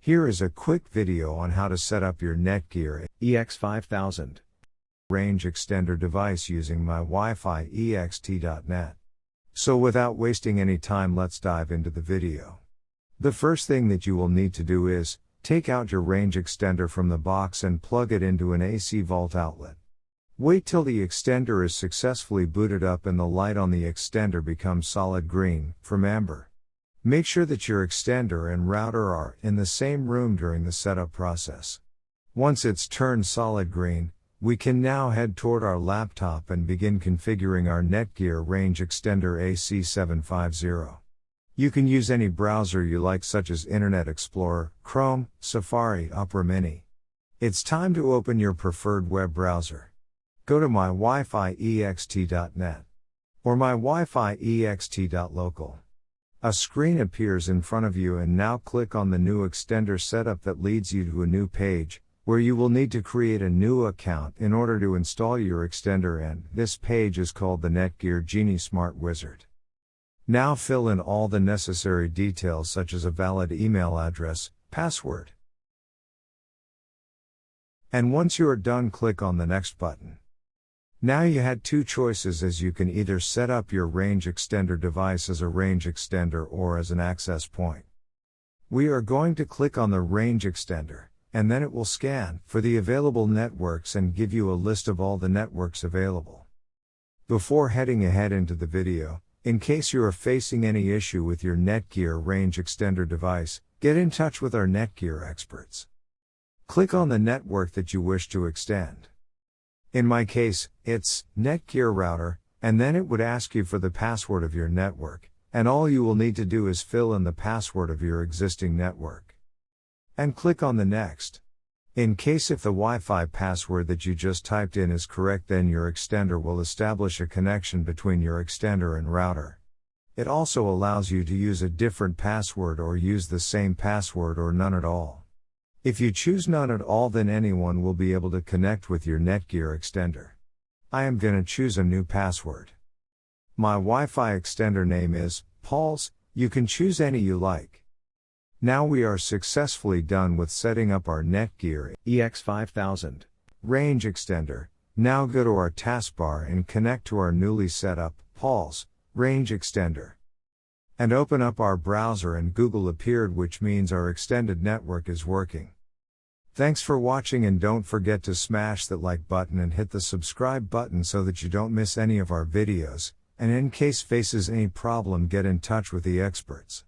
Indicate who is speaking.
Speaker 1: Here is a quick video on how to set up your Netgear EX5000 range extender device using my Wi-Fi ext.net. So without wasting any time, let's dive into the video. The first thing that you will need to do is, take out your range extender from the box and plug it into an AC vault outlet. Wait till the extender is successfully booted up and the light on the extender becomes solid green, from amber. Make sure that your extender and router are in the same room during the setup process. Once it's turned solid green, we can now head toward our laptop and begin configuring our Netgear Range Extender AC750. You can use any browser you like, such as Internet Explorer, Chrome, Safari, Opera Mini. It's time to open your preferred web browser. Go to my Wi-Fi ext.net or my Wi-Fi ext.local. A screen appears in front of you, and now click on the new extender setup that leads you to a new page, where you will need to create a new account in order to install your extender, and this page is called the Netgear Genie Smart Wizard. Now fill in all the necessary details, such as a valid email address, password. And once you are done, click on the next button. Now you had two choices, as you can either set up your range extender device as a range extender or as an access point. We are going to click on the range extender, and then it will scan for the available networks and give you a list of all the networks available. Before heading ahead into the video, in case you are facing any issue with your Netgear range extender device, get in touch with our Netgear experts. Click on the network that you wish to extend. In my case, it's Netgear router, and then it would ask you for the password of your network, and all you will need to do is fill in the password of your existing network. And click on the next. In case if the Wi-Fi password that you just typed in is correct, then your extender will establish a connection between your extender and router. It also allows you to use a different password or use the same password or none at all. If you choose none at all, then anyone will be able to connect with your Netgear extender. I am gonna choose a new password. My Wi-Fi extender name is Paul's. You can choose any you like. Now we are successfully done with setting up our Netgear EX5000 range extender. Now go to our taskbar and connect to our newly set up Paul's range extender. And open up our browser, and Google appeared, which means our extended network is working. Thanks for watching, and don't forget to smash that like button and hit the subscribe button so that you don't miss any of our videos, and in case faces any problem, get in touch with the experts.